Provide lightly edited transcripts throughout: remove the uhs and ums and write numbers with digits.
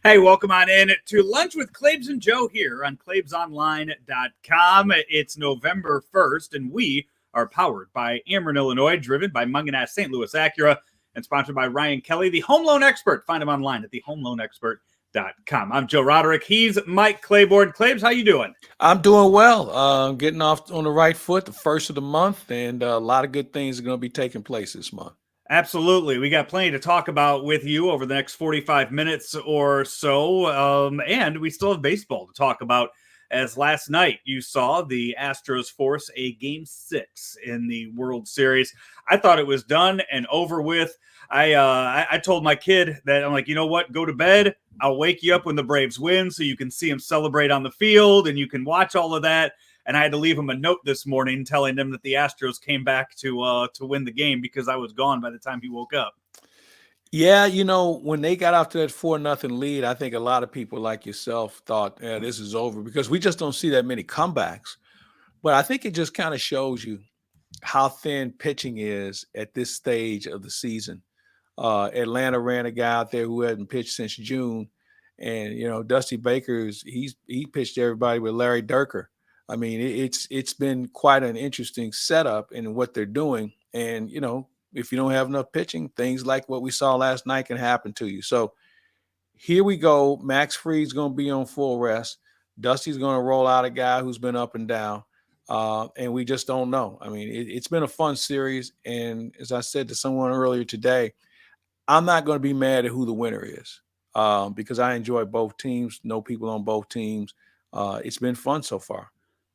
Hey, welcome on in to Lunch with Claibs and Joe here on claibsonline.com. It's November 1st, and we are powered by Ameren, Illinois, driven by Munganess St. Louis Acura, and sponsored by Ryan Kelly, the home loan expert. Find him online at thehomeloanexpert.com. I'm Joe Roderick. He's Mike Claiborne. Claibs, how you doing? I'm doing well. Getting off on the right foot, the first of the month, and a lot of good things are going to be taking place this month. Absolutely. We got plenty to talk about with you over the next 45 minutes or so. And we still have baseball to talk about, as last night you saw the Astros force a Game 6 in the World Series. I thought it was done and over with. I told my kid that, I'm like, you know what? Go to bed. I'll wake you up when the Braves win so you can see them celebrate on the field and you can watch all of that. And I had to leave him a note this morning telling him that the Astros came back to win the game because I was gone by the time he woke up. Yeah, when they got off to that 4-0 lead, I think a lot of people like yourself thought, yeah, this is over because we just don't see that many comebacks. But I think it just kind of shows you how thin pitching is at this stage of the season. Atlanta ran a guy out there who hadn't pitched since June. And, Dusty Baker's, he pitched everybody with Larry Durker. I mean, it's been quite an interesting setup in what they're doing. And, if you don't have enough pitching, things like what we saw last night can happen to you. So here we go. Max Fried's going to be on full rest. Dusty's going to roll out a guy who's been up and down. And we just don't know. I mean, it's been a fun series. And as I said to someone earlier today, I'm not going to be mad at who the winner is because I enjoy both teams, know people on both teams. It's been fun so far.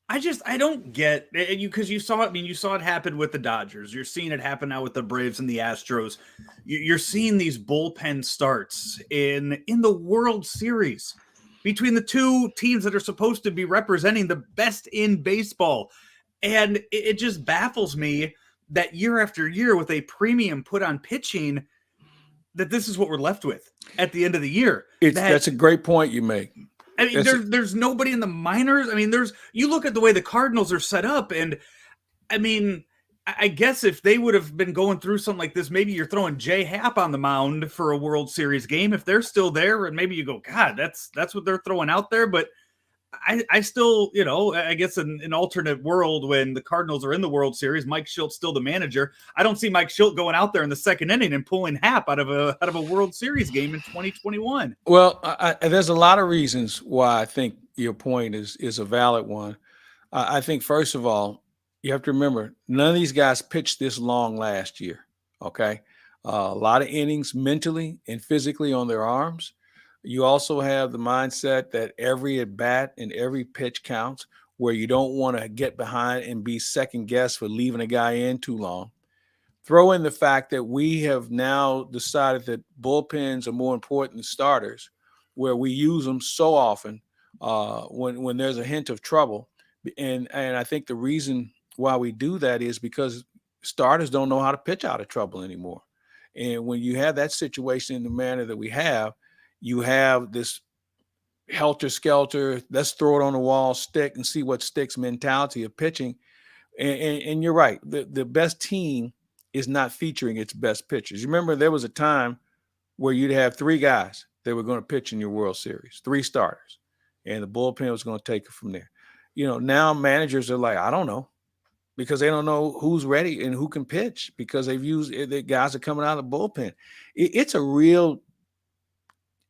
I don't get you because you saw it. I mean, you saw it happen with the Dodgers. You're seeing it happen now with the Braves and the Astros. You're seeing these bullpen starts in the World Series between the two teams that are supposed to be representing the best in baseball. And it just baffles me that year after year with a premium put on pitching that this is what we're left with at the end of the year. That's a great point you make. I mean, there's nobody in the minors. I mean, you look at the way the Cardinals are set up, and I mean, I guess if they would have been going through something like this, maybe you're throwing Jay Happ on the mound for a World Series game. If they're still there, and maybe you go, God, that's what they're throwing out there. But I still, I guess in an alternate world when the Cardinals are in the World Series, Mike Shilt's still the manager. I don't see Mike Schilt going out there in the second inning and pulling Happ out of a World Series game in 2021. Well, there's a lot of reasons why I think your point is a valid one. I think first of all, you have to remember none of these guys pitched this long last year. Okay, a lot of innings mentally and physically on their arms. You also have the mindset that every at bat and every pitch counts, where you don't want to get behind and be second guessed for leaving a guy in too long. Throw in the fact that we have now decided that bullpens are more important than starters, where we use them so often when there's a hint of trouble. And I think the reason why we do that is because starters don't know how to pitch out of trouble anymore. And when you have that situation in the manner that we have, you have this helter-skelter, let's throw it on the wall, stick, and see what sticks mentality of pitching. And you're right. The best team is not featuring its best pitchers. You remember there was a time where you'd have three guys that were going to pitch in your World Series, three starters, and the bullpen was going to take it from there. Now managers are like, I don't know, because they don't know who's ready and who can pitch because they've used the guys are coming out of the bullpen. It's a real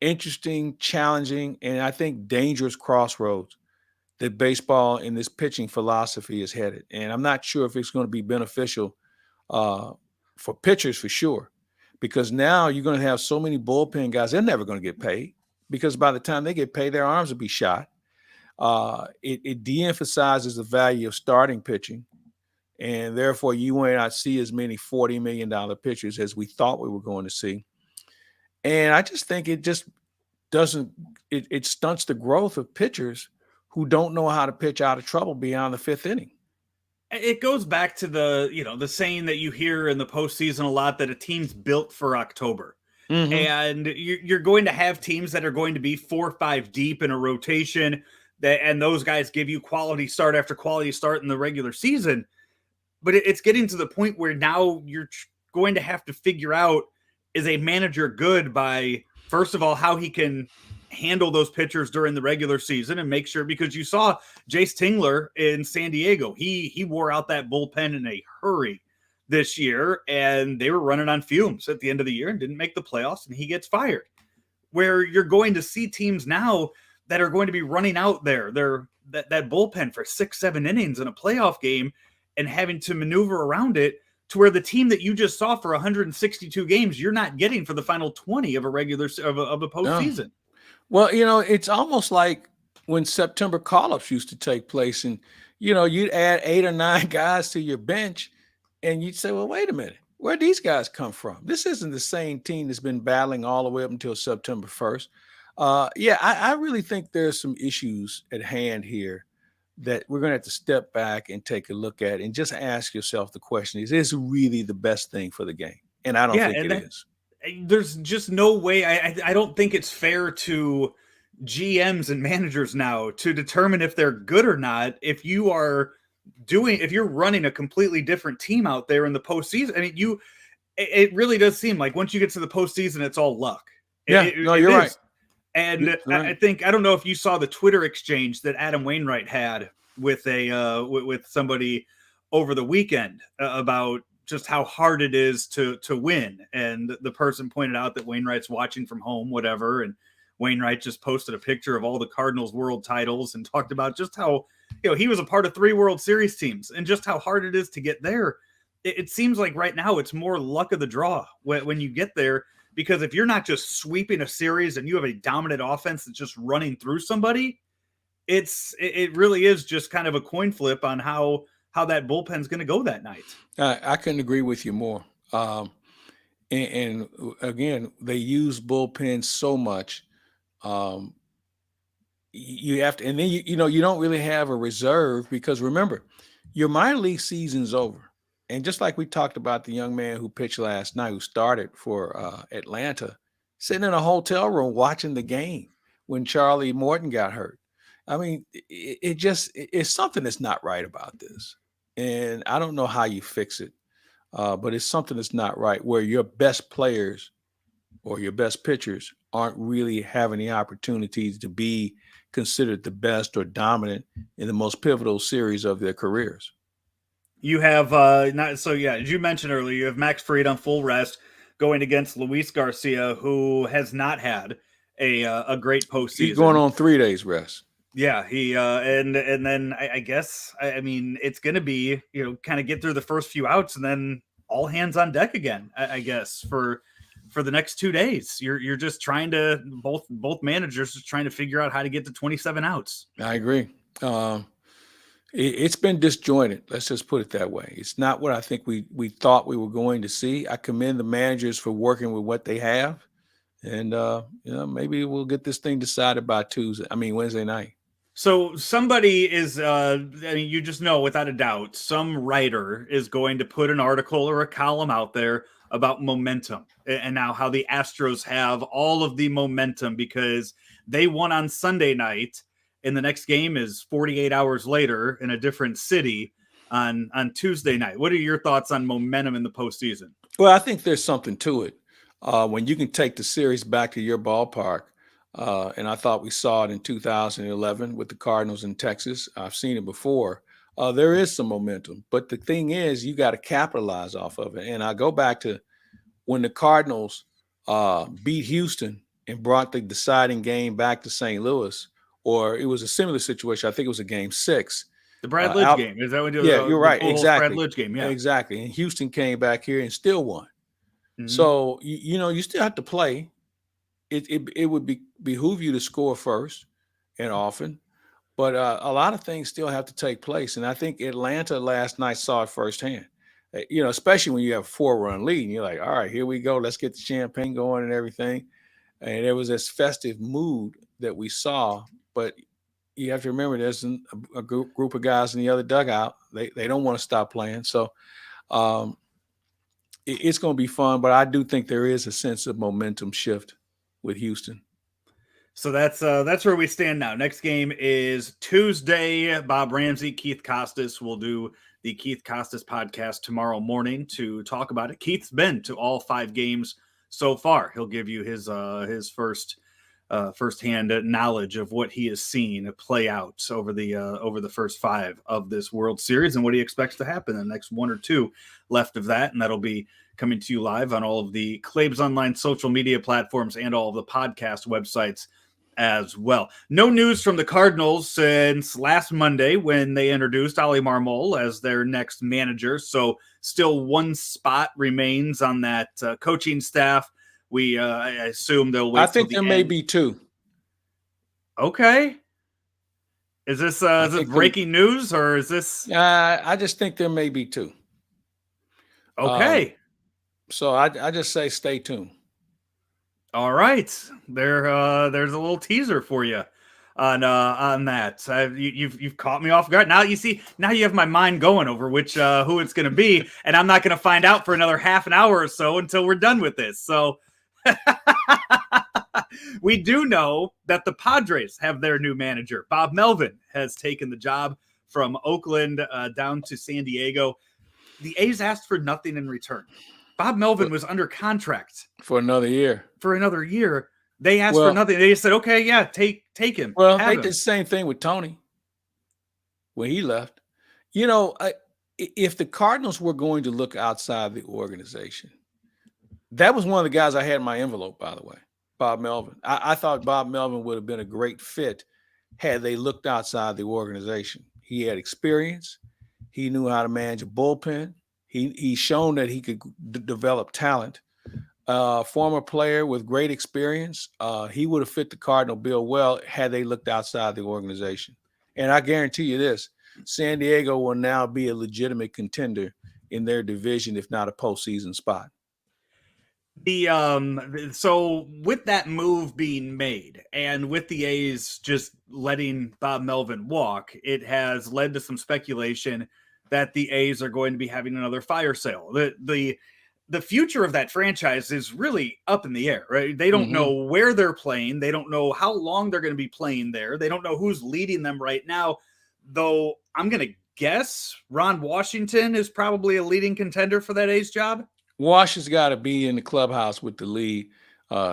interesting, challenging, and I think dangerous crossroads that baseball in this pitching philosophy is headed. And I'm not sure if it's going to be beneficial for pitchers for sure, because now you're going to have so many bullpen guys, they're never going to get paid because by the time they get paid, their arms will be shot. It de-emphasizes the value of starting pitching, and therefore you may not see as many $40 million pitchers as we thought we were going to see. And I just think it just doesn't – it stunts the growth of pitchers who don't know how to pitch out of trouble beyond the fifth inning. It goes back to the saying that you hear in the postseason a lot that a team's built for October. Mm-hmm. And you're going to have teams that are going to be 4 or 5 deep in a rotation, and those guys give you quality start after quality start in the regular season. But it's getting to the point where now you're going to have to figure out, is a manager good by, first of all, how he can handle those pitchers during the regular season and make sure, because you saw Jace Tingler in San Diego. He wore out that bullpen in a hurry this year, and they were running on fumes at the end of the year and didn't make the playoffs, and he gets fired. Where you're going to see teams now that are going to be running out that bullpen for 6-7 innings in a playoff game and having to maneuver around it, to where the team that you just saw for 162 games, you're not getting for the final 20 of a regular of a postseason. Well, it's almost like when September call-ups used to take place, and you'd add 8 or 9 guys to your bench, and you'd say, well, wait a minute, where'd these guys come from? This isn't the same team that's been battling all the way up until September 1st. I really think there's some issues at hand here that we're going to have to step back and take a look at and just ask yourself the question, is this really the best thing for the game? And I don't think it is. There's just no way. I don't think it's fair to GMs and managers now to determine if they're good or not. If you're running a completely different team out there in the postseason, I mean, it really does seem like once you get to the postseason, it's all luck. You're right. And I don't know if you saw the Twitter exchange that Adam Wainwright had with with somebody over the weekend about just how hard it is to win. And the person pointed out that Wainwright's watching from home, whatever. And Wainwright just posted a picture of all the Cardinals world titles and talked about just how, he was a part of 3 World Series teams and just how hard it is to get there. It seems like right now it's more luck of the draw when you get there. Because if you're not just sweeping a series and you have a dominant offense that's just running through somebody, it really is just kind of a coin flip on how that bullpen's going to go that night. I couldn't agree with you more. And again, they use bullpens so much. You have to, and then you don't really have a reserve, because remember, your minor league season's over. And just like we talked about the young man who pitched last night, who started for Atlanta, sitting in a hotel room watching the game when Charlie Morton got hurt. I mean, it's something that's not right about this. And I don't know how you fix it, but it's something that's not right, where your best players or your best pitchers aren't really having the opportunities to be considered the best or dominant in the most pivotal series of their careers. You have as you mentioned earlier, you have Max Fried on full rest going against Luis Garcia, who has not had a great postseason. He's going on 3 days rest. Yeah, he and then I guess I mean it's going to be kind of get through the first few outs and then all hands on deck again. I guess for the next 2 days, you're just trying to both managers just trying to figure out how to get to 27 outs. I agree. It's been disjointed. Let's just put it that way. It's not what I think we thought we were going to see. I commend the managers for working with what they have, and maybe we'll get this thing decided by Wednesday night. So somebody is, you just know without a doubt, some writer is going to put an article or a column out there about momentum, and now how the Astros have all of the momentum because they won on Sunday night. And the next game is 48 hours later in a different city on Tuesday night. What are your thoughts on momentum in the postseason? Well, I think there's something to it. When you can take the series back to your ballpark, and I thought we saw it in 2011 with the Cardinals in Texas. I've seen it before. There is some momentum. But the thing is, you got to capitalize off of it. And I go back to when the Cardinals beat Houston and brought the deciding game back to St. Louis. Or it was a similar situation. I think it was a game 6. The Brad Lidge game. Is that what you're right. Exactly. Brad Lidge game. Yeah, exactly. And Houston came back here and still won. Mm-hmm. So, you still have to play. It would behoove you to score first and often. But a lot of things still have to take place. And I think Atlanta last night saw it firsthand. Especially when you have a 4-run lead and you're like, all right, here we go. Let's get the champagne going and everything. And there was this festive mood that we saw. But you have to remember there's a group of guys in the other dugout. They don't want to stop playing. So it's going to be fun. But I do think there is a sense of momentum shift with Houston. So that's where we stand now. Next game is Tuesday. Bob Ramsey, Keith Costas will do the Keith Costas podcast tomorrow morning to talk about it. Keith's been to all 5 games so far. He'll give you his first firsthand knowledge of what he has seen play out over the first 5 of this World Series and what he expects to happen in the next 1 or 2 left of that. And that'll be coming to you live on all of the Claibs Online social media platforms and all of the podcast websites as well. No news from the Cardinals since last Monday when they introduced Oli Marmol as their next manager. So still one spot remains on that coaching staff. I assume they'll wait. I think there may be 2. Okay. Is this breaking news or is this? I just think there may be 2. Okay. So I just say stay tuned. All right. There's a little teaser for you on that. You've caught me off guard. Now you have my mind going over who it's going to be, and I'm not going to find out for another half an hour or so until we're done with this. So we do know that the Padres have their new manager. Bob Melvin has taken the job from Oakland down to San Diego. The A's asked for nothing in return. Bob Melvin was under contract for another year. They asked for nothing. They just said, "Okay, yeah, take him." Well, they did the same thing with Tony when he left. If the Cardinals were going to look outside the organization, that was one of the guys I had in my envelope, by the way, Bob Melvin. I thought Bob Melvin would have been a great fit had they looked outside the organization. He had experience. He knew how to manage a bullpen. He's shown that he could develop talent. Former player with great experience. He would have fit the Cardinal bill well had they looked outside the organization. And I guarantee you this, San Diego will now be a legitimate contender in their division, if not a postseason spot. So with that move being made and with the A's just letting Bob Melvin walk, it has led to some speculation that the A's are going to be having another fire sale. The future of that franchise is really up in the air, right? They don't know where they're playing. They don't know how long they're going to be playing there. They don't know who's leading them right now, though I'm going to guess Ron Washington is probably a leading contender for that A's job. Wash has got to be in the clubhouse with the lead.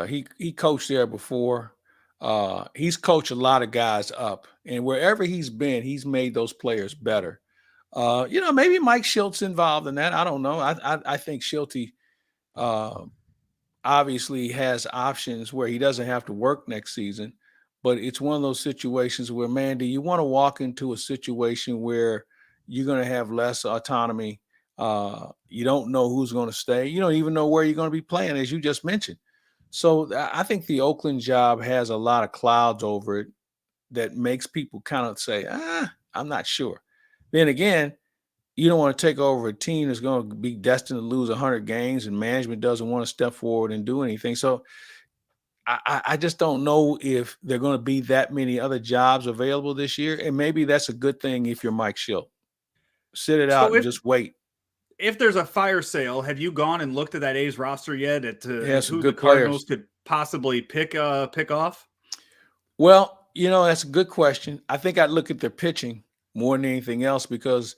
He coached there before. He's coached a lot of guys up, and wherever he's been, he's made those players better. Maybe Mike Shilt's involved in that. I don't know. I think Shilty obviously has options where he doesn't have to work next season, but it's one of those situations where, man, do you want to walk into a situation where you're going to have less autonomy? You don't know who's going to stay. You don't even know where you're going to be playing, as you just mentioned. So I think the Oakland job has a lot of clouds over it that makes people kind of say, I'm not sure. Then again, you don't want to take over a team that's going to be destined to lose 100 games and management doesn't want to step forward and do anything. So I just don't know if there are going to be that many other jobs available this year. And maybe that's a good thing if you're Mike Schilt. Sit it out and just wait. If there's a fire sale, have you gone and looked at that A's roster yet at who the Cardinals could possibly pick off? Well, that's a good question. I think I'd look at their pitching more than anything else because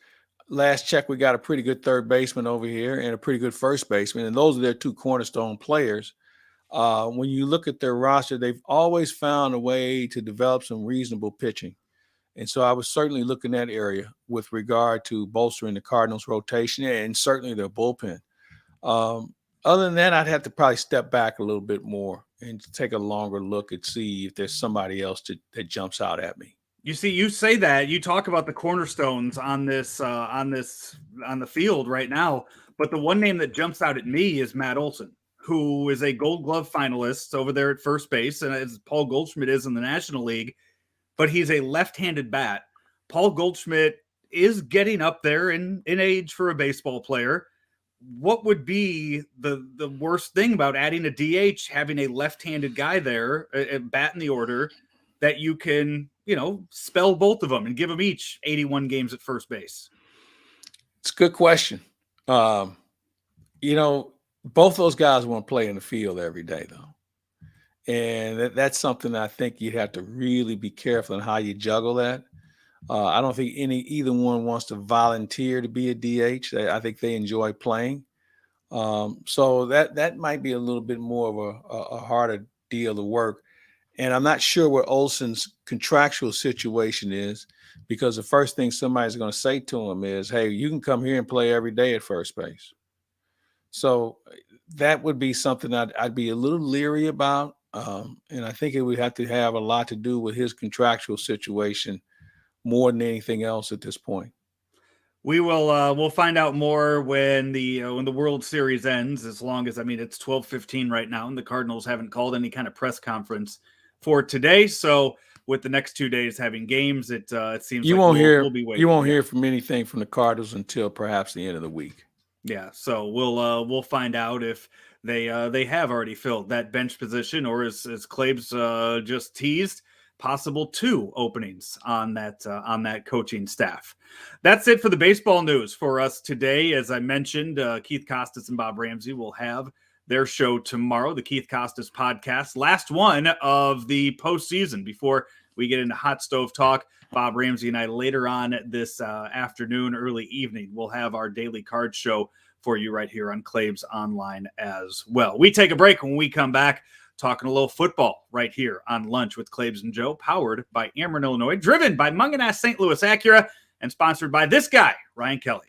last check, we got a pretty good third baseman over here and a pretty good first baseman, and those are their 2 cornerstone players. When you look at their roster, they've always found a way to develop some reasonable pitching. And so I was certainly looking at that area with regard to bolstering the Cardinals' rotation and certainly their bullpen. Other than that, I'd have to probably step back a little bit more and take a longer look and see if there's somebody else that jumps out at me. You see, you say that, you talk about the cornerstones on the field right now, but the one name that jumps out at me is Matt Olson, who is a Gold Glove finalist over there at first base, and as Paul Goldschmidt is in the National League, but he's a left-handed bat. Paul Goldschmidt is getting up there in age for a baseball player. What would be the worst thing about adding a DH, having a left-handed guy there, a bat in the order, that you can, spell both of them and give them each 81 games at first base? It's a good question. Both those guys want to play in the field every day, though. And that's something I think you'd have to really be careful in how you juggle that. I don't think either one wants to volunteer to be a DH. I think they enjoy playing. So that might be a little bit more of a harder deal to work. And I'm not sure what Olson's contractual situation is, because the first thing somebody's going to say to him is, hey, you can come here and play every day at first base. So that would be something I'd be a little leery about. And I think it would have to have a lot to do with his contractual situation more than anything else at this point. We will we'll find out more when the World Series ends, as long as, I mean, it's 12:15 right now and the Cardinals haven't called any kind of press conference for today. So with the next 2 days having games, it seems you like won't hear we'll be waiting. You won't hear from anything from the Cardinals until perhaps the end of the week. Yeah, so we'll find out if they have already filled that bench position, or as Claibs just teased, possible 2 openings on that coaching staff. That's it for the baseball news for us today. As I mentioned, Keith Costas and Bob Ramsey will have their show tomorrow, the Keith Costas podcast, last one of the postseason before we get into hot stove talk. Bob Ramsey and I later on this afternoon, early evening, we'll have our daily card show for you right here on Claibs Online as well. We take a break. When we come back, talking a little football right here on Lunch with Claibs and Joe, powered by Ameren, Illinois, driven by Munganess St. Louis Acura, and sponsored by this guy, Ryan Kelly.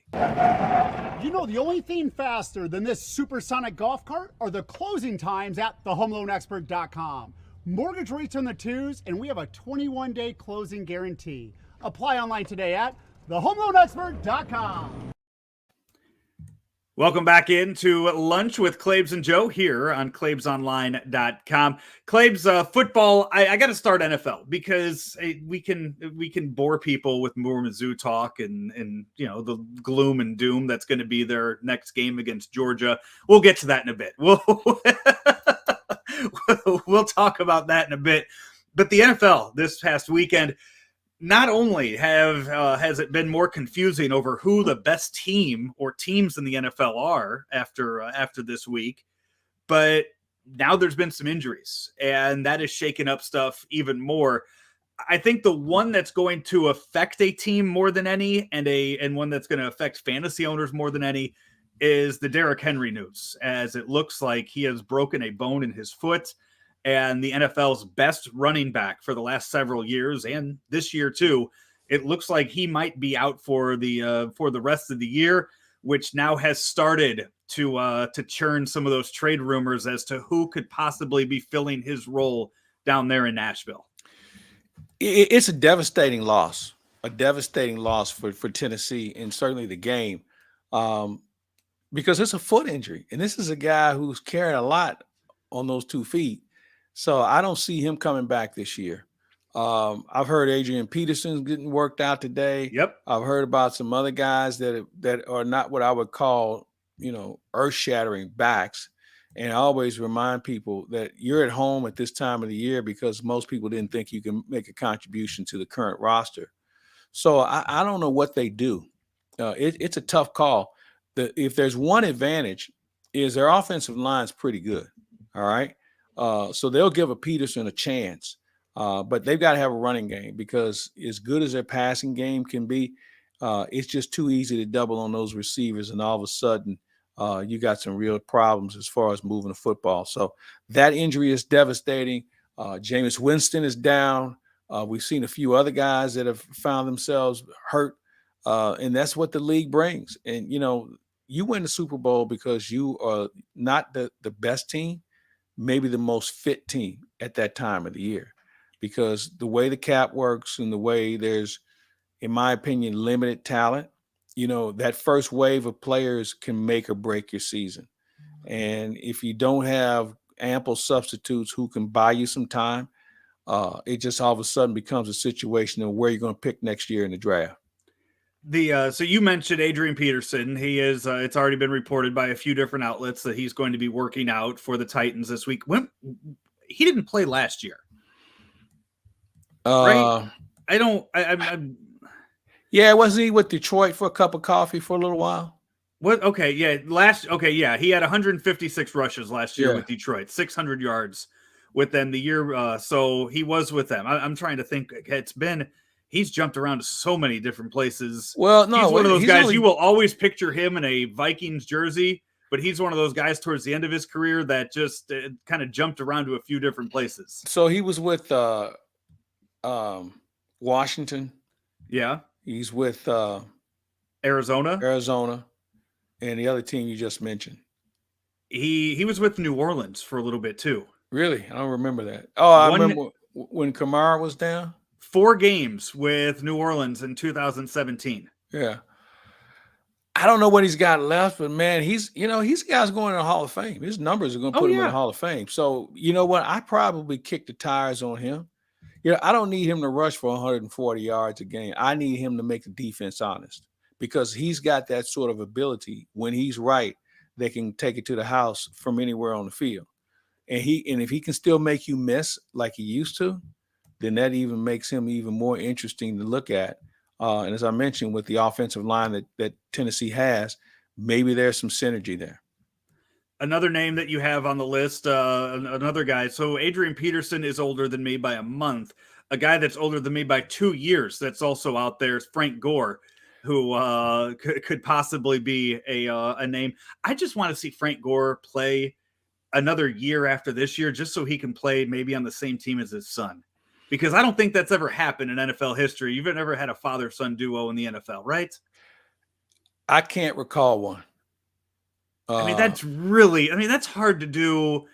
You know, the only thing faster than this supersonic golf cart are the closing times at thehomeloanexpert.com. Mortgage rates are in the 2s, and we have a 21-day closing guarantee. Apply online today at thehomeloanexpert.com. Welcome back into Lunch with Claibs and Joe here on claibsonline.com. Claibs, football, I got to start NFL because we can bore people with more Mizzou talk and you know, the gloom and doom that's going to be their next game against Georgia. We'll get to that in a bit. We'll talk about that in a bit. But the NFL this past weekend, not only has it been more confusing over who the best team or teams in the NFL are after this week, but now there's been some injuries, and that has shaken up stuff even more. I think the one that's going to affect a team more than any, and one that's going to affect fantasy owners more than any, is the Derrick Henry news, as it looks like he has broken a bone in his foot. And the NFL's best running back for the last several years, and this year too, it looks like he might be out for the rest of the year, which now has started to churn some of those trade rumors as to who could possibly be filling his role down there in Nashville. It's a devastating loss for Tennessee, and certainly the game, because it's a foot injury, and this is a guy who's carrying a lot on those 2 feet. So I don't see him coming back this year. I've heard Adrian Peterson's getting worked out today. Yep. I've heard about some other guys that are not what I would call, you know, earth-shattering backs. And I always remind people that you're at home at this time of the year because most people didn't think you can make a contribution to the current roster. So I don't know what they do. It's a tough call. If there's one advantage, is their offensive line's pretty good. All right. So they'll give a Peterson a chance, but they've got to have a running game, because as good as their passing game can be, it's just too easy to double on those receivers, and all of a sudden you got some real problems as far as moving the football. So that injury is devastating. Jameis Winston is down. We've seen a few other guys that have found themselves hurt, and that's what the league brings. And, you know, you win the Super Bowl because you are not the best team, maybe the most fit team at that time of the year, because the way the cap works and the way there's, in my opinion, limited talent, you know, that first wave of players can make or break your season. And if you don't have ample substitutes who can buy you some time, it just all of a sudden becomes a situation of where you're going to pick next year in the draft. So you mentioned Adrian Peterson. He is. It's already been reported by a few different outlets that he's going to be working out for the Titans this week. He didn't play last year, right? Yeah, wasn't he with Detroit for a cup of coffee for a little while? What? Okay, yeah. He had 156 rushes last year with Detroit, 600 yards with them the year. So he was with them. I'm trying to think. He's jumped around to so many different places. Well, no, he's one of those guys you will always picture him in a Vikings jersey, but he's one of those guys towards the end of his career that just kind of jumped around to a few different places. So he was with Washington. Yeah. He's with Arizona. And the other team you just mentioned. He was with New Orleans for a little bit too. Really? I don't remember that. Oh, I remember when Kamara was down. 4 games with New Orleans in 2017. Yeah. I don't know what he's got left, but man, he's guys going in the Hall of Fame. His numbers are going to put him in the Hall of Fame. So you know what? I probably kick the tires on him. I don't need him to rush for 140 yards a game. I need him to make the defense honest, because he's got that sort of ability when he's right. They can take it to the house from anywhere on the field. And if he can still make you miss like he used to, then that even makes him even more interesting to look at. And as I mentioned, with the offensive line that Tennessee has, maybe there's some synergy there. Another name that you have on the list, another guy. So Adrian Peterson is older than me by a month. A guy that's older than me by 2 years that's also out there is Frank Gore, who could possibly be a name. I just want to see Frank Gore play another year after this year, just so he can play maybe on the same team as his son. Because I don't think that's ever happened in NFL history. You've never had a father-son duo in the NFL, right? I can't recall one. That's hard to do.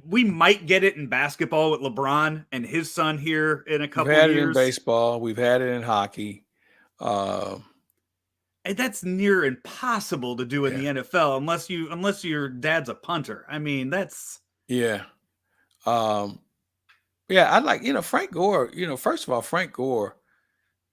We might get it in basketball with LeBron and his son here in a couple of years. We've had it in baseball. We've had it in hockey. And that's near impossible to do in the NFL unless your dad's a punter. I mean, that's I like, Frank Gore, first of all, Frank Gore,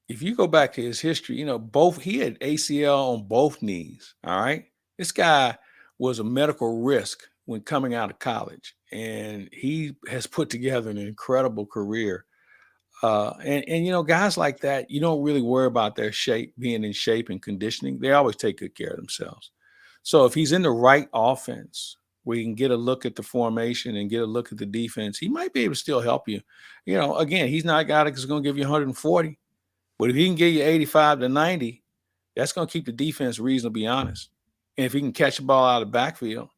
if you go back to his history, he had ACL on both knees. All right. This guy was a medical risk when coming out of college, and he has put together an incredible career. And guys like that, you don't really worry about their being in shape and conditioning. They always take good care of themselves. So if he's in the right offense, where you can get a look at the formation and get a look at the defense, he might be able to still help you. Again, he's not a guy that's going to give you 140, but if he can give you 85 to 90, that's going to keep the defense reasonably honest. And if he can catch the ball out of the backfield.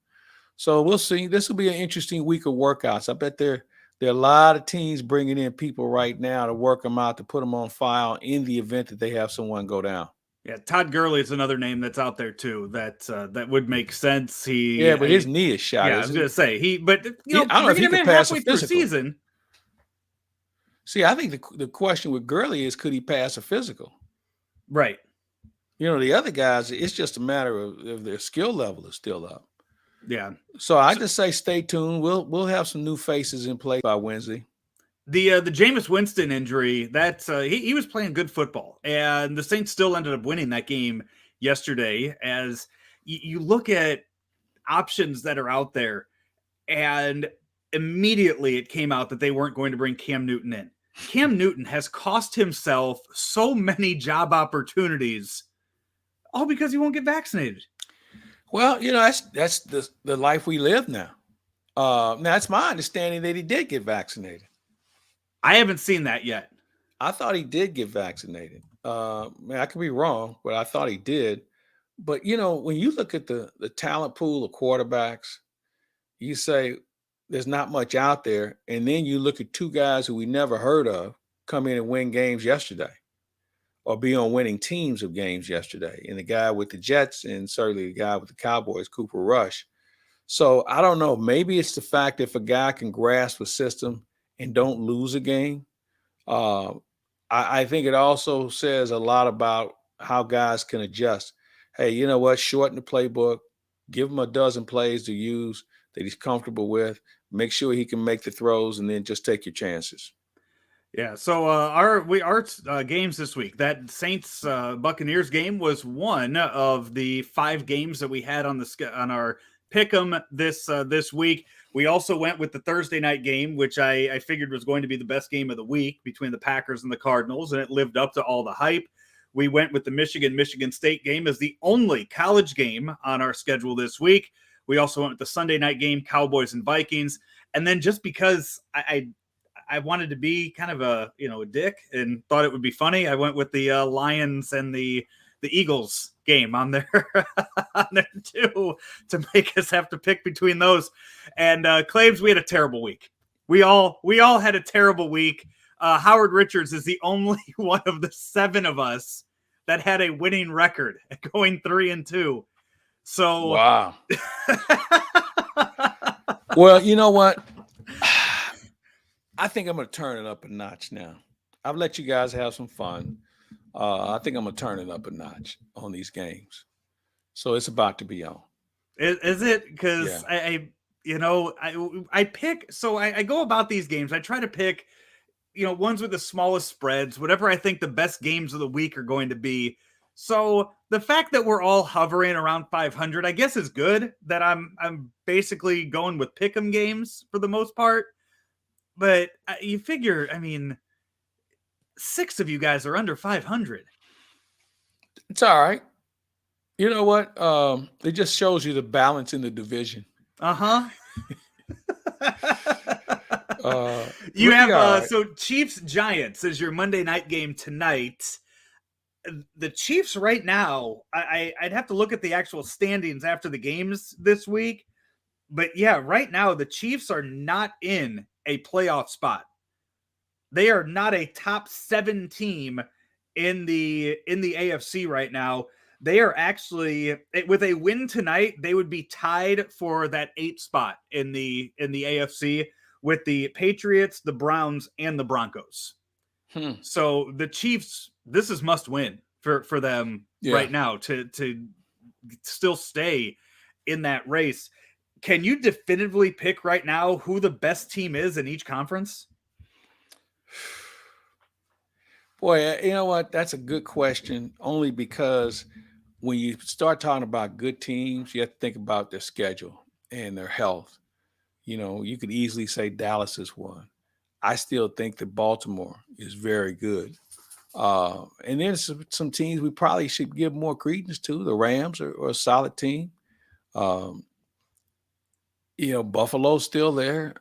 So we'll see. This will be an interesting week of workouts. I bet there are a lot of teams bringing in people right now to work them out, to put them on file in the event that they have someone go down. Yeah, Todd Gurley is another name that's out there too. That would make sense. But his knee is shot. Yeah, I was going to say I don't know if he can pass a physical season. See, I think the question with Gurley is, could he pass a physical? Right. The other guys, it's just a matter of if their skill level is still up. Yeah. So I just say stay tuned. We'll have some new faces in play by Wednesday. The Jameis Winston injury, that's he was playing good football, and the Saints still ended up winning that game yesterday. As you look at options that are out there, and immediately it came out that they weren't going to bring Cam Newton in. Cam Newton has cost himself so many job opportunities, all because he won't get vaccinated. Well, that's the life we live now. Now it's my understanding that he did get vaccinated. I haven't seen that yet. I thought he did get vaccinated. I could be wrong, but I thought he did. But, when you look at the talent pool of quarterbacks, you say there's not much out there. And then you look at 2 guys who we never heard of come in and win games yesterday, or be on winning teams of games yesterday. And the guy with the Jets, and certainly the guy with the Cowboys, Cooper Rush. So I don't know. Maybe it's the fact that if a guy can grasp a system and don't lose a game, I think it also says a lot about how guys can adjust. Hey, you know what? Shorten the playbook. Give him a dozen plays to use that he's comfortable with. Make sure he can make the throws, and then just take your chances. Yeah. So our games this week, that Saints Buccaneers game was one of the 5 games that we had on our pick'em this week. We also went with the Thursday night game, which I figured was going to be the best game of the week between the Packers and the Cardinals, and it lived up to all the hype. We went with the Michigan State game as the only college game on our schedule this week. We also went with the Sunday night game, Cowboys and Vikings. And then just because I wanted to be kind of a dick and thought it would be funny, I went with the Lions and the Eagles game on there on there too, to make us have to pick between those. And Claibs, we had a terrible week. We all had a terrible week. Howard Richards is the only one of the 7 of us that had a winning record, going 3-2. So wow. Well, you know what? I think I'm going to turn it up a notch now. I've let you guys have some fun. I think I'm going to turn it up a notch on these games. So it's about to be on. Is it? Because I pick, so I go about these games. I try to pick, ones with the smallest spreads, whatever I think the best games of the week are going to be. So the fact that we're all hovering around 500, I guess is good. That I'm basically going with pick'em games for the most part. But you figure, 6 of you guys are under 500. It's all right. You know what? It just shows you the balance in the division. Uh-huh. You really have right. So Chiefs Giants is your Monday night game tonight. The Chiefs right now, I'd have to look at the actual standings after the games this week. But yeah, right now the Chiefs are not in a playoff spot. They are not a top 7 team in the AFC right now. They are actually, with a win tonight, they would be tied for that 8th spot in the AFC with the Patriots, the Browns, and the Broncos. So the Chiefs, this is must win for them right now to still stay in that race. Can you definitively pick right now who the best team is in each conference? Boy, you know what? That's a good question, only because when you start talking about good teams, you have to think about their schedule and their health. You could easily say Dallas is one. I still think that Baltimore is very good. And then some teams we probably should give more credence to. The Rams are a solid team. Buffalo's still there.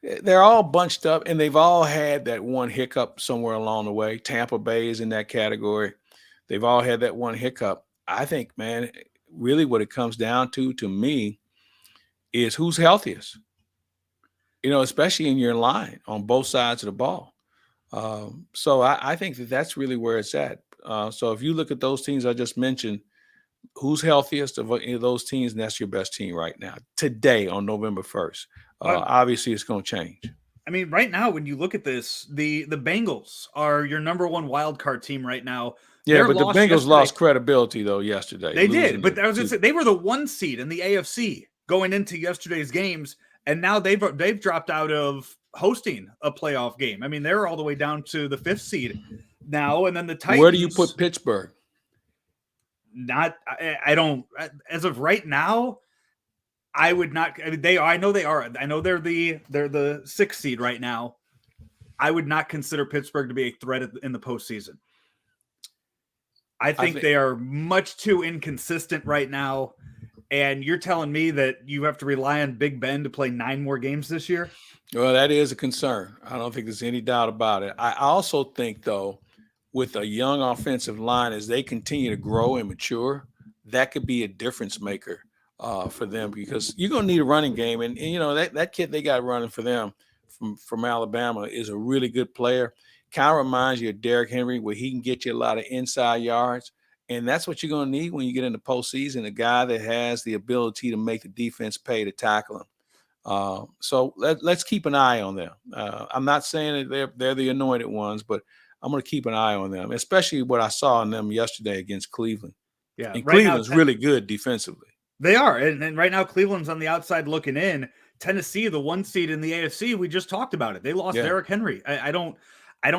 They're all bunched up, and they've all had that one hiccup somewhere along the way. Tampa Bay is in that category. They've all had that one hiccup. I think, man, really what it comes down to me, is who's healthiest. Especially in your line on both sides of the ball. So I think that's really where it's at. So if you look at those teams I just mentioned, who's healthiest of those teams, and that's your best team right now, today on November 1st. Obviously, it's going to change. Right now, when you look at this, the Bengals are your number 1 wild card team right now. Yeah, but the Bengals lost credibility, though, yesterday. They did, but I was going to say, they were the 1 seed in the AFC going into yesterday's games, and now they've dropped out of hosting a playoff game. They're all the way down to the 5th seed now, and then the Titans. Where do you put Pittsburgh? I don't, as of right now, I would not. I know they are. I know they're the 6th seed right now. I would not consider Pittsburgh to be a threat in the postseason. I think they are much too inconsistent right now. And you're telling me that you have to rely on Big Ben to play 9 more games this year? Well, that is a concern. I don't think there's any doubt about it. I also think, though, with a young offensive line, as they continue to grow and mature, that could be a difference maker for them, because you're going to need a running game. And that kid they got running for them from Alabama is a really good player. Kind of reminds you of Derrick Henry, where he can get you a lot of inside yards. And that's what you're going to need when you get into postseason, a guy that has the ability to make the defense pay to tackle him. So let's keep an eye on them. I'm not saying that they're the anointed ones, but I'm going to keep an eye on them, especially what I saw in them yesterday against Cleveland. Yeah, and Cleveland's really good defensively. They are, and right now Cleveland's on the outside looking in. Tennessee, the 1 seed in the AFC, we just talked about it. They lost Derrick Henry. I don't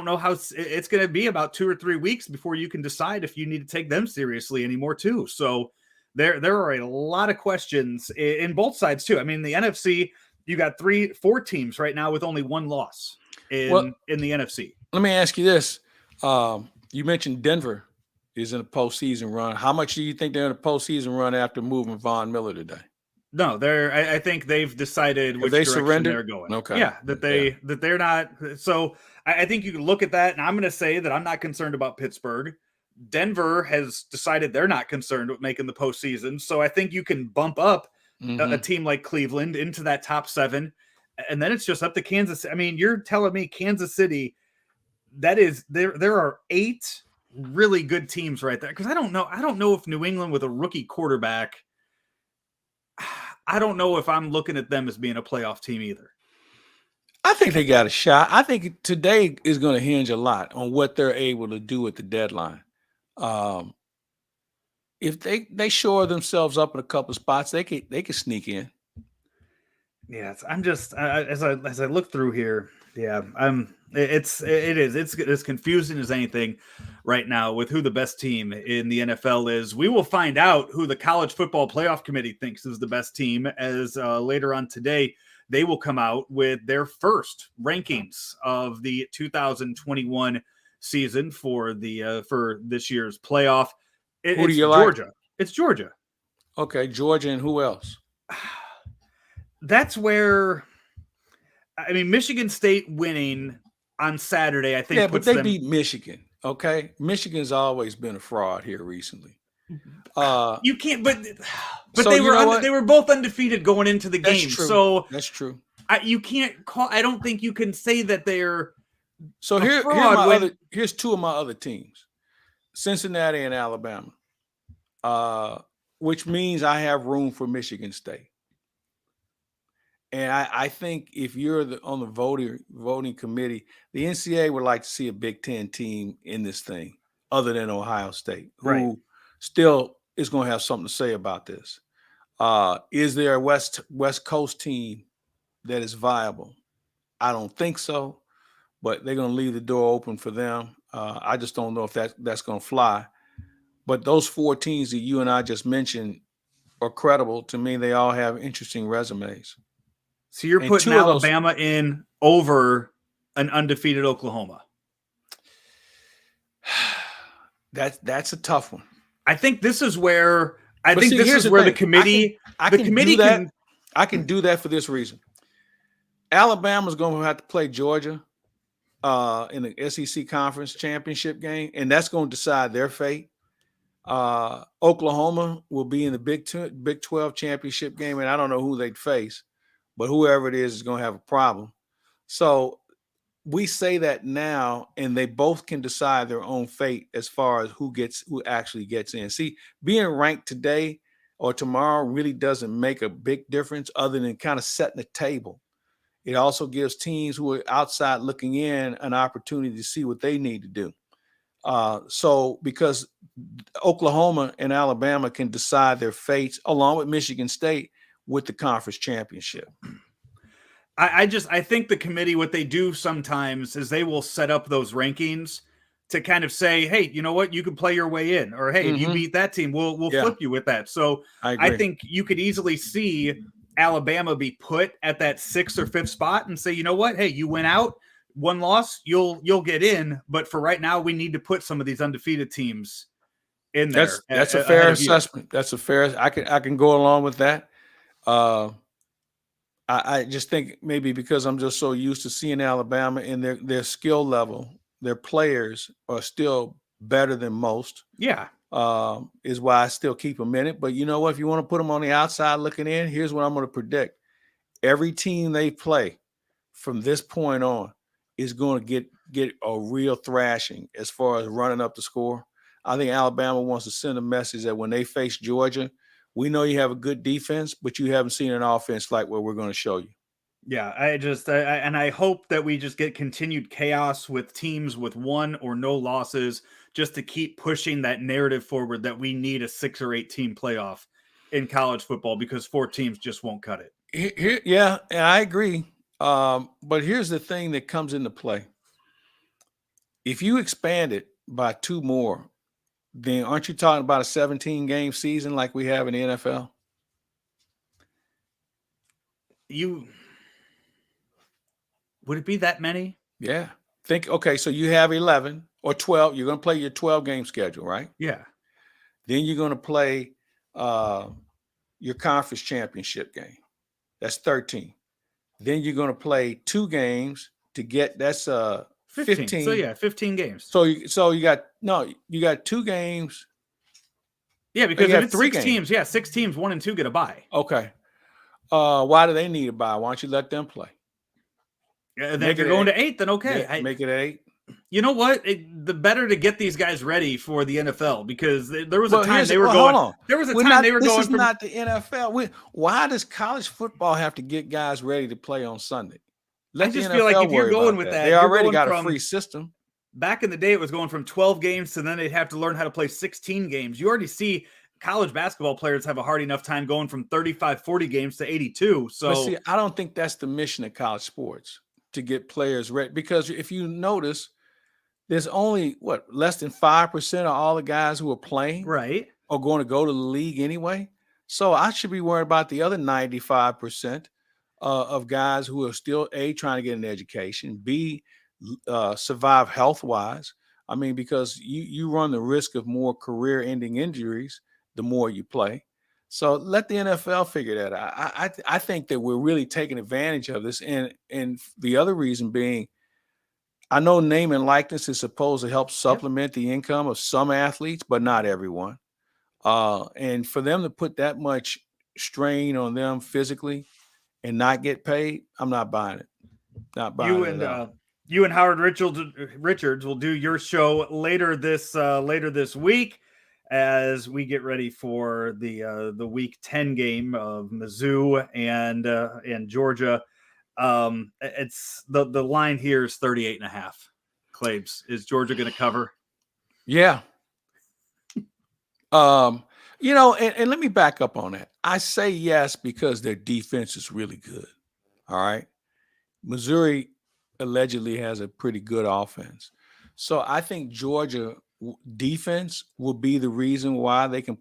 know how it's going to be about 2 or 3 weeks before you can decide if you need to take them seriously anymore too. So there are a lot of questions in both sides too. The NFC, you got 4 teams right now with only 1 loss in the NFC. Let me ask you this. You mentioned Denver is in a postseason run. How much do you think they're in a postseason run after moving Von Miller today? No, I think they've decided which direction they're going. Okay. Yeah, that they're not. So I think you can look at that, and I'm going to say that I'm not concerned about Pittsburgh. Denver has decided they're not concerned with making the postseason. So I think you can bump up a team like Cleveland into that top 7. And then it's just up to Kansas. I mean, you're telling me Kansas City, that is there are 8 really good teams right there. Because I don't know if New England with a rookie quarterback, I don't know if I'm looking at them as being a playoff team either. I think they got a shot. I think today is going to hinge a lot on what they're able to do at the deadline. If they shore themselves up in a couple of spots, they could sneak in. Yeah, I'm just as I look through here. Yeah, it's as confusing as anything right now with who the best team in the NFL is. We will find out who the College Football Playoff Committee thinks is the best team as later on today they will come out with their first rankings of the 2021 season for this year's playoff. Who do you Georgia. like? It's Georgia. Okay, Georgia, and who else? That's where, I mean, Michigan State winning on Saturday, I think. Yeah, but they beat Michigan. Okay, Michigan's always been a fraud here recently. You can't, but So they were both undefeated going into the game. True. So that's true. You can't call. I don't think you can say that they're. So here's 2 of my other teams, Cincinnati and Alabama, which means I have room for Michigan State. And I think if you're on the voting committee, the NCAA would like to see a Big Ten team in this thing, other than Ohio State, who still is going to have something to say about this. Is there a West Coast team that is viable? I don't think so, but they're going to leave the door open for them. I just don't know if that's going to fly. But those 4 teams that you and I just mentioned are credible to me. They all have interesting resumes. So you're putting Alabama in over an undefeated Oklahoma. That's a tough one. I think this is where the committee. I can do that for this reason. Alabama's going to have to play Georgia in the SEC Conference Championship game, and that's going to decide their fate. Oklahoma will be in the Big 12 championship game, and I don't know who they'd face, but whoever it is going to have a problem. So we say that now, and they both can decide their own fate as far as who actually gets in. See, being ranked today or tomorrow really doesn't make a big difference other than kind of setting the table. It also gives teams who are outside looking in an opportunity to see what they need to do. So because Oklahoma and Alabama can decide their fates along with Michigan State with the conference championship. I think the committee, what they do sometimes is they will set up those rankings to kind of say, hey, you know what, you can play your way in, or hey, if you beat that team, we'll flip you with that. So I think you could easily see Alabama be put at that 6th or 5th spot and say, you know what, hey, you went out, 1 loss, you'll get in, but for right now, we need to put some of these undefeated teams in there. That's a fair assessment. That's a fair. I can go along with that. I just think maybe because I'm just so used to seeing Alabama and their skill level, their players are still better than most. Yeah. Is why I still keep them in it. But you know what? If you want to put them on the outside looking in, here's what I'm going to predict. Every team they play from this point on is going to get a real thrashing as far as running up the score. I think Alabama wants to send a message that when they face Georgia, we know you have a good defense, but you haven't seen an offense like what we're going to show you. Yeah, I hope that we just get continued chaos with teams with 1 or no losses just to keep pushing that narrative forward that we need a 6 or 8 team playoff in college football because 4 teams just won't cut it. Yeah, I agree. But here's the thing that comes into play. If you expand it by 2 more, then aren't you talking about a 17-game season like we have in the NFL? Would it be that many? Yeah. So you have 11 or 12. You're going to play your 12-game schedule, right? Yeah. Then you're going to play your conference championship game. That's 13. Then you're going to play 2 games to get, that's 15. So yeah, 15 games. So you got 2 games. Yeah, because you if have it's 3 6 teams, 6 teams, 1 and 2 get a bye. Okay. Why do they need a bye? Why don't you let them play? And then if you're going to 8, then okay. Yeah, make it 8. You know what? The better to get these guys ready for the NFL, because there was a time they were going. Hold on. There was a time they were going. This is not the NFL. Why does college football have to get guys ready to play on Sunday? I just feel like if you're going with that, they already got a free system. Back in the day, it was going from 12 games to then they'd have to learn how to play 16 games. You already see college basketball players have a hard enough time going from 35, 40 games to 82. So but see, I don't think that's the mission of college sports, to get players ready. Because if you notice, there's only less than 5% of all the guys who are playing are going to go to the league anyway. So I should be worried about the other 95% of guys who are still trying to get an education, B, survive health-wise. I mean, because you run the risk of more career-ending injuries the more you play. So let the NFL figure that out. I think that we're really taking advantage of this, and the other reason being, I know name and likeness is supposed to help supplement the income of some athletes, but not everyone. And for them to put that much strain on them physically and not get paid, I'm not buying it. Not buying it at all. You and Howard Richards will do your show later this week as we get ready for the Week 10 game of Mizzou and Georgia. It's the line here is 38.5. Claibs, is Georgia going to cover? Yeah. And let me back up on that. I say yes because their defense is really good. All right. Missouri allegedly has a pretty good offense. So I think Georgia defense will be the reason why they can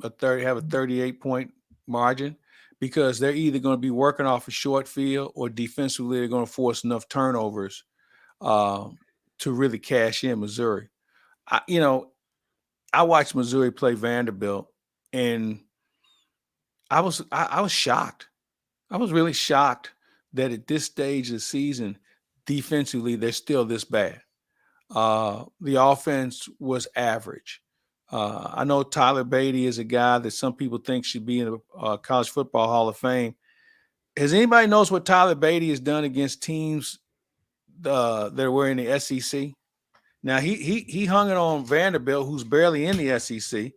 have a 38-point margin, because they're either going to be working off a short field or defensively they're going to force enough turnovers to really cash in Missouri. I watched Missouri play Vanderbilt, and I was shocked. I was really shocked that at this stage of the season, defensively, they're still this bad. The offense was average. I know Tyler Beatty is a guy that some people think should be in the College Football Hall of Fame. Has anybody knows what Tyler Beatty has done against teams that were in the SEC? Now, he hung it on Vanderbilt, who's barely in the SEC.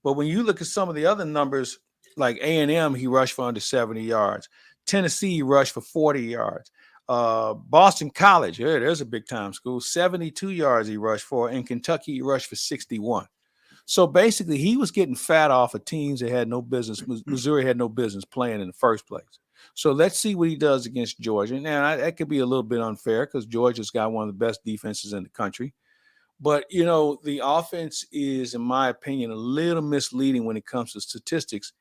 But when you look at some of the other numbers, like A&M, he rushed for under 70 yards. Tennessee, he rushed for 40 yards. Boston College, there's a big-time school, 72 yards he rushed for. In Kentucky, he rushed for 61. So basically, he was getting fat off of teams that had no business. Missouri had no business playing in the first place. So let's see what he does against Georgia. Now, that could be a little bit unfair because Georgia's got one of the best defenses in the country. But, the offense is, in my opinion, a little misleading when it comes to statistics,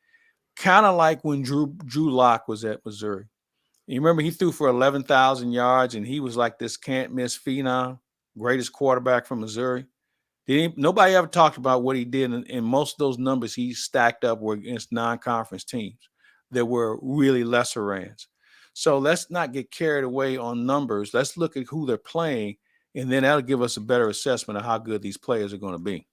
kind of like when Drew Lock was at Missouri. You remember he threw for 11,000 yards, and he was like this can't-miss phenom, greatest quarterback from Missouri. Nobody ever talked about what he did, and most of those numbers he stacked up were against non-conference teams that were really lesser rans. So let's not get carried away on numbers. Let's look at who they're playing, and then that'll give us a better assessment of how good these players are going to be.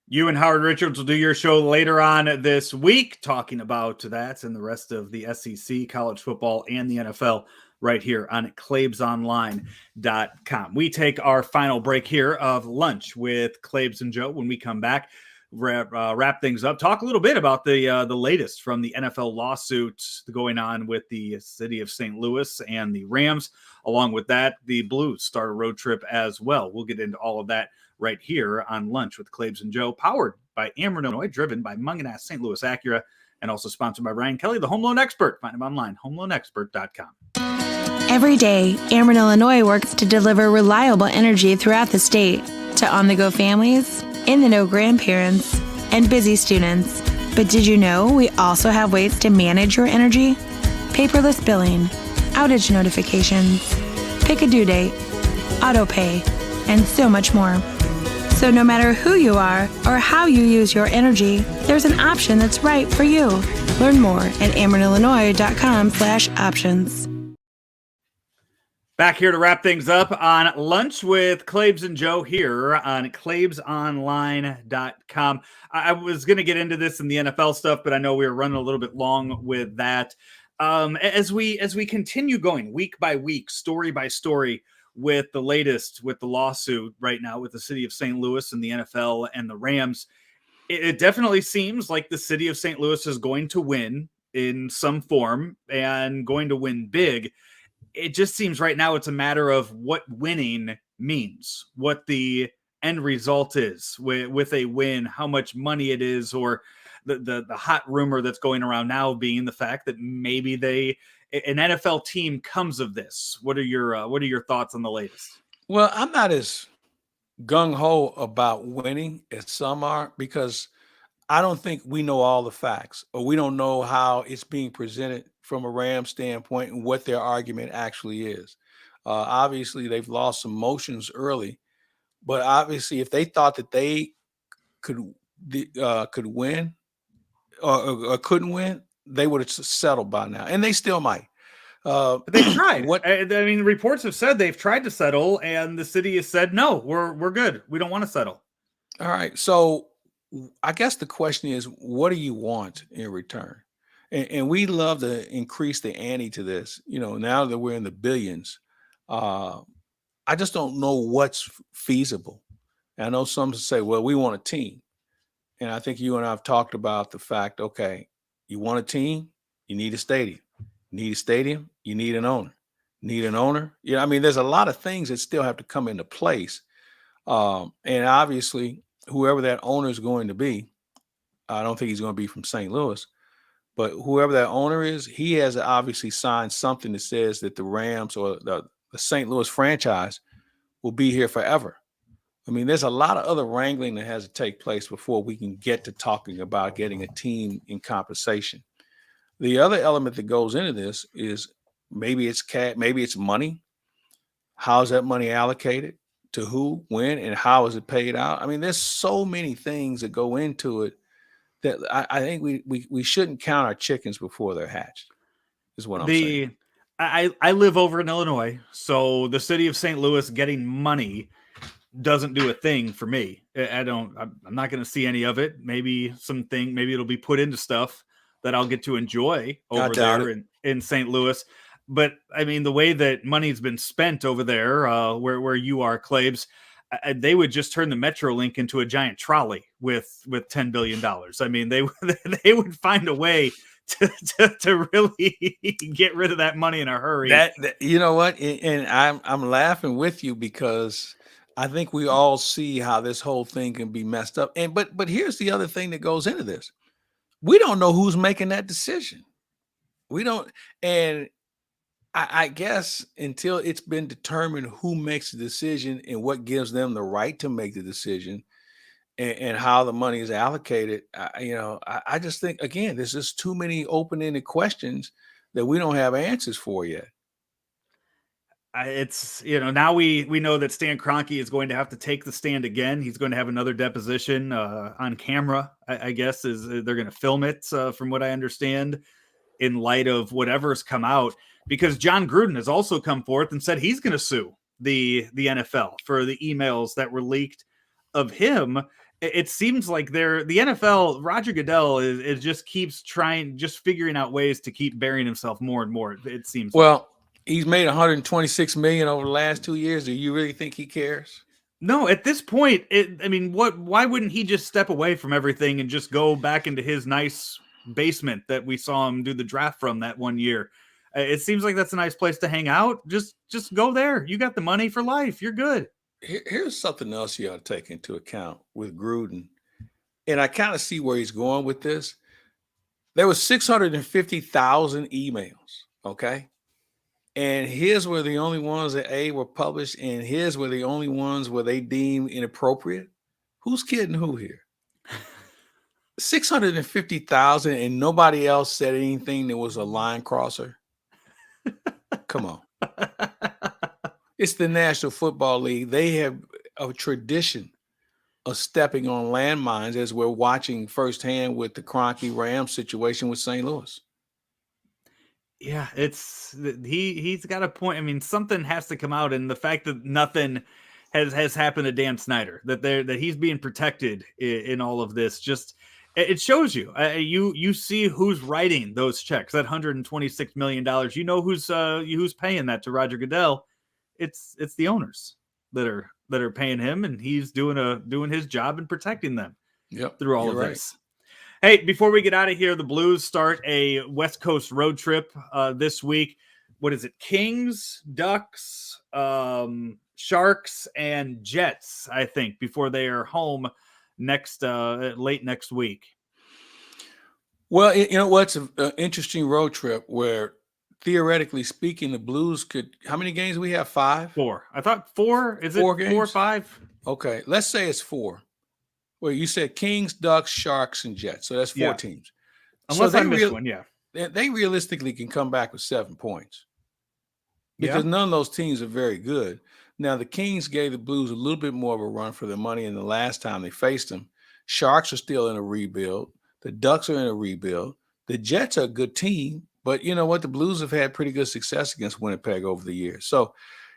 You and Howard Richards will do your show later on this week, talking about that and the rest of the SEC, college football, and the NFL right here on claibsonline.com. We take our final break here of lunch with Claibs and Joe. When we come back, wrap things up, talk a little bit about the latest from the NFL lawsuit going on with the city of St. Louis and the Rams. Along with that, the Blues start a road trip as well. We'll get into all of that right here on Lunch with Claibs and Joe, powered by Ameren, Illinois, driven by Munganast St. Louis Acura, and also sponsored by Ryan Kelly, the home loan expert. Find him online, homeloanexpert.com. Every day, Ameren, Illinois works to deliver reliable energy throughout the state to on-the-go families, in-the-know grandparents, and busy students. But did you know we also have ways to manage your energy? Paperless billing, outage notifications, pick a due date, auto pay, and so much more. So no matter who you are or how you use your energy, there's an option that's right for you. Learn more at amerenillinois.com/options. Back here to wrap things up on Lunch with Claibs and Joe here on claibsonline.com. I was going to get into this in the NFL stuff, but I know we were running a little bit long with that. As we continue going week by week, story by story with the latest, with the lawsuit right now with the city of St. Louis and the NFL and the Rams, it definitely seems like the city of St. Louis is going to win in some form and going to win big. It just seems right now it's a matter of what winning means, what the end result is with a win, how much money it is, or the hot rumor that's going around now being the fact that maybe an NFL team comes of this. What are your thoughts on the latest? Well, I'm not as gung-ho about winning as some are, because I don't think we know all the facts, or we don't know how it's being presented from a Rams standpoint and what their argument actually is. Obviously, they've lost some motions early, but obviously, if they thought that they could win or couldn't win, they would have settled by now, and they still might. But they've tried. I mean, reports have said they've tried to settle, and the city has said, no, we're good. We don't want to settle. All right. So I guess the question is, what do you want in return? And we love to increase the ante to this. Now that we're in the billions, I just don't know what's feasible. And I know some say, well, we want a team. And I think you and I have talked about the fact, okay, you want a team, you need a stadium. You need a stadium, you need an owner. Need an owner. I mean, there's a lot of things that still have to come into place. And obviously, whoever that owner is going to be, I don't think he's going to be from St. Louis, but whoever that owner is, he has obviously signed something that says that the Rams or the St. Louis franchise will be here forever. I mean, there's a lot of other wrangling that has to take place before we can get to talking about getting a team in compensation. The other element that goes into this is maybe it's maybe it's money. How's that money allocated? To who, when, and how is it paid out? I mean, there's so many things that go into it that I think we shouldn't count our chickens before they're hatched, is what I'm saying. I live over in Illinois, so the city of St. Louis getting money doesn't do a thing for me. I'm not going to see any of it. Maybe it'll be put into stuff that I'll get to enjoy over there in St. Louis. But I mean, the way that money's been spent over there, where you are, Claibs, they would just turn the Metrolink into a giant trolley with $10 billion. I mean, they would find a way to really get rid of that money in a hurry. That you know what? And I'm laughing with you because I think we all see how this whole thing can be messed up. And but here's the other thing that goes into this. We don't know who's making that decision. We don't, and I guess until it's been determined who makes the decision and what gives them the right to make the decision and how the money is allocated, I just think, again, there's just too many open-ended questions that we don't have answers for yet. It's, now we know that Stan Kroenke is going to have to take the stand again. He's going to have another deposition on camera, I guess, they're going to film it from what I understand, in light of whatever's come out. Because John Gruden has also come forth and said he's going to sue the NFL for the emails that were leaked of him. It seems like the NFL, Roger Goodell is just keeps figuring out ways to keep burying himself more and more. It seems. Well, he's made $126 million over the last 2 years. Do you really think he cares? No, at this point, why wouldn't he just step away from everything and just go back into his nice basement that we saw him do the draft from that one year? It seems like that's a nice place to hang out. Just go there. You got the money for life. You're good. Here's something else you ought to take into account with Gruden. And I kind of see where he's going with this. There was 650,000 emails, okay? And his were the only ones that were published, and his were the only ones where they deemed inappropriate. Who's kidding who here? 650,000 and nobody else said anything that was a line crosser. Come on. It's the National Football League. They have a tradition of stepping on landmines, as we're watching firsthand with the Kroenke Rams situation with St. Louis. Yeah, he's got a point. I mean, something has to come out, and the fact that nothing has happened to Dan Snyder, that he's being protected in all of this, just it shows you. You see who's writing those checks. That $126 million. You know who's paying that to Roger Goodell. It's the owners that are paying him, and he's doing his job and protecting them. Yep, through all of right. this. Hey, before we get out of here, the Blues start a West Coast road trip this week. What is it? Kings, Ducks, Sharks, and Jets, I think, before they are home late next week. Well, you know what's an interesting road trip where, theoretically speaking, the Blues could. How many games do we have? 5? 4. I thought 4. Is it 4 games? 4 or 5? Okay, let's say it's 4. Well, you said Kings, Ducks, Sharks, and Jets. So that's 4 teams. Unless I missed one, yeah. They realistically can come back with 7 points because none of those teams are very good. Now, the Kings gave the Blues a little bit more of a run for their money than the last time they faced them. Sharks are still in a rebuild. The Ducks are in a rebuild. The Jets are a good team, but you know what? The Blues have had pretty good success against Winnipeg over the years. So,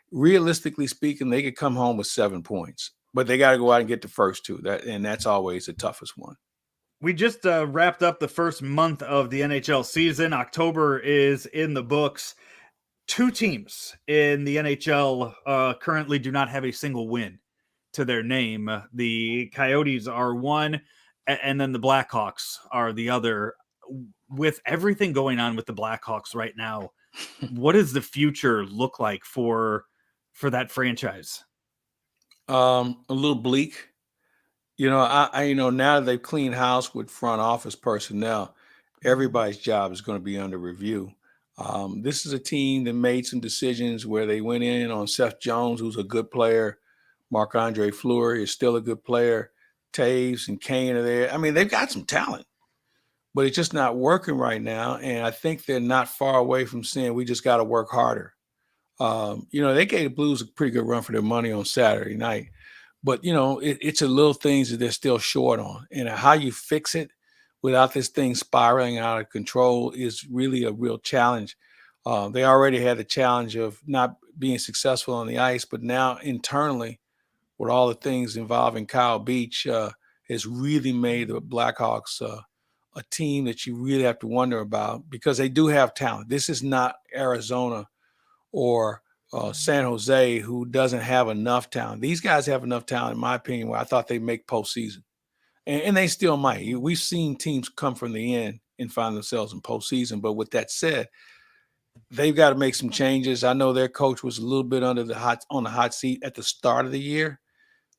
realistically speaking, they could come home with 7 points. But they got to go out and get the first 2. That's always the toughest one. We just wrapped up the first month of the NHL season. October is in the books. 2 teams in the NHL currently do not have a single win to their name. The Coyotes are one, and then the Blackhawks are the other. With everything going on with the Blackhawks right now, what does the future look like for that franchise? A little bleak. You know, I now that they've cleaned house with front office personnel, everybody's job is going to be under review. This is a team that made some decisions where they went in on Seth Jones, who's a good player. Marc-Andre Fleury is still a good player. Taves and Kane are there. I mean, they've got some talent, but it's just not working right now. And I think they're not far away from saying we just got to work harder. They gave the Blues a pretty good run for their money on Saturday night. But, it's a little things that they're still short on. And how you fix it without this thing spiraling out of control is really a real challenge. They already had the challenge of not being successful on the ice, but now internally, with all the things involving Kyle Beach, has really made the Blackhawks a team that you really have to wonder about because they do have talent. This is not Arizona or San Jose, who doesn't have enough talent. These guys have enough talent, in my opinion, where I thought they'd make postseason. And they still might. We've seen teams come from the end and find themselves in postseason. But with that said, they've got to make some changes. I know their coach was a little bit on the hot seat at the start of the year.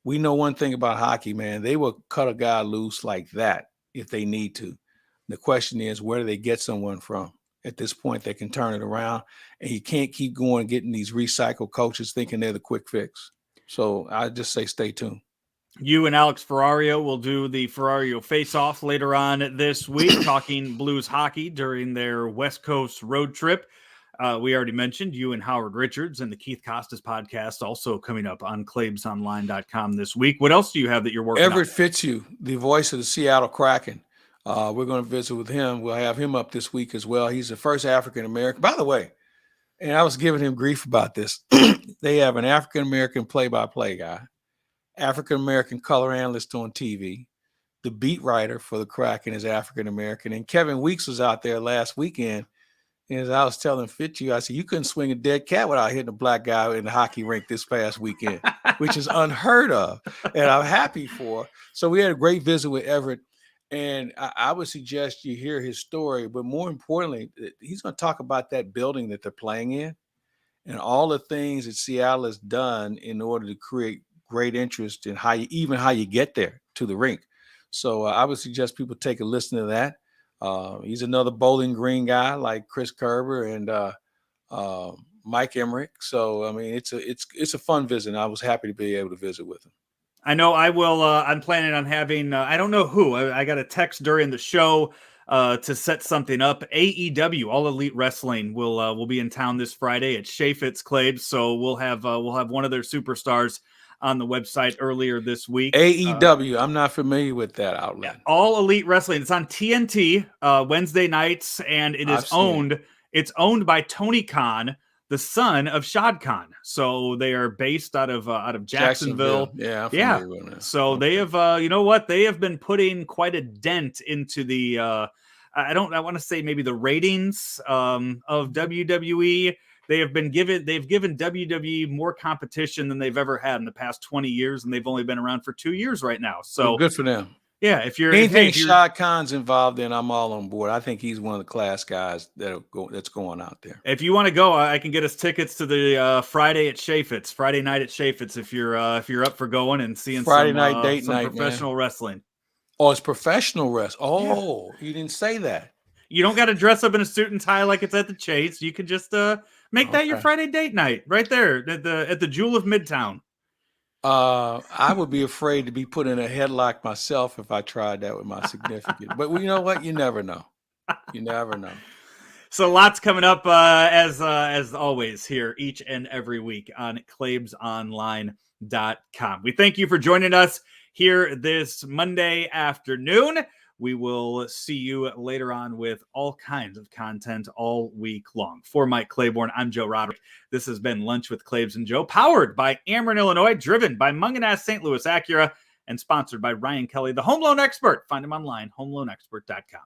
We know one thing about hockey, man. They will cut a guy loose like that if they need to. The question is, where do they get someone from? At this point, they can turn it around, and you can't keep going getting these recycled coaches thinking they're the quick fix. So I just say stay tuned. You and Alex Ferrario will do the Ferrario face-off later on this week, talking Blues hockey during their West Coast road trip. We already mentioned you and Howard Richards and the Keith Costas podcast also coming up on claibsonline.com this week. What else do you have that you're working on? Everett Fitzhugh, the voice of the Seattle Kraken. We're going to visit with him. We'll have him up this week as well. He's the first African-American. By the way, and I was giving him grief about this. They have an African-American play-by-play guy, African-American color analyst on TV. The beat writer for the Kraken is African-American. And Kevin Weeks was out there last weekend. And as I was telling Fitzhugh, I said, you couldn't swing a dead cat without hitting a black guy in the hockey rink this past weekend, which is unheard of. And I'm happy for. So we had a great visit with Everett. And I would suggest you hear his story, but more importantly, he's going to talk about that building that they're playing in and all the things that Seattle has done in order to create great interest in how you get there to the rink. So I would suggest people take a listen to that. He's another Bowling Green guy like Chris Kerber and Mike Emmerich. So I mean, it's a fun visit. And I was happy to be able to visit with him. I know I will. I'm planning on having, I don't know who, I got a text during the show to set something up. AEW, All Elite Wrestling, will be in town this Friday at Chaffetz Claibs. So we'll have one of their superstars on the website earlier this week. AEW, I'm not familiar with that outlet. All Elite Wrestling. It's on TNT Wednesday nights, and it is owned It's owned by Tony Khan, the son of Shad Khan. So they are based out of Jacksonville. Yeah, I'm yeah. familiar with that. So they have, you know what? They have been putting quite a dent into the. I want to say maybe the ratings of WWE. They've given WWE more competition than they've ever had in the past 20 years, and they've only been around for 2 years right now. So good for them. Yeah, if you're anything Shad Khan's involved in, I'm all on board. I think he's one of the class guys that's going out there. If you want to go, I can get us tickets to the Friday night at Chaffetz. If you're up for going and seeing Friday night date some night, professional wrestling. Oh, it's professional wrestling. Oh, You didn't say that. You don't got to dress up in a suit and tie like it's at the Chase. You can just make that your Friday date night right there at the Jewel of Midtown. I would be afraid to be put in a headlock myself if I tried that with my significant. But you know what? You never know. You never know. So lots coming up as always here each and every week on claibsonline.com. We thank you for joining us here this Monday afternoon. We will see you later on with all kinds of content all week long. For Mike Claiborne, I'm Joe Roderick. This has been Lunch with Claibs and Joe, powered by Ameren, Illinois, driven by Munganast St. Louis Acura, and sponsored by Ryan Kelly, the home loan expert. Find him online, homeloanexpert.com.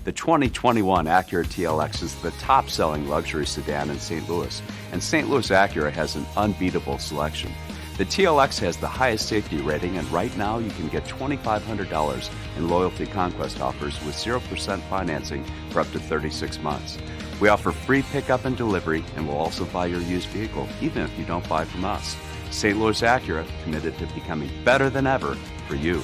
The 2021 Acura Tlx is the top-selling luxury sedan in St. Louis, and St. Louis Acura has an unbeatable selection. The TLX has the highest safety rating, and right now you can get $2,500 in Loyalty Conquest offers with 0% financing for up to 36 months. We offer free pickup and delivery, and we'll also buy your used vehicle, even if you don't buy from us. St. Louis Acura, committed to becoming better than ever for you.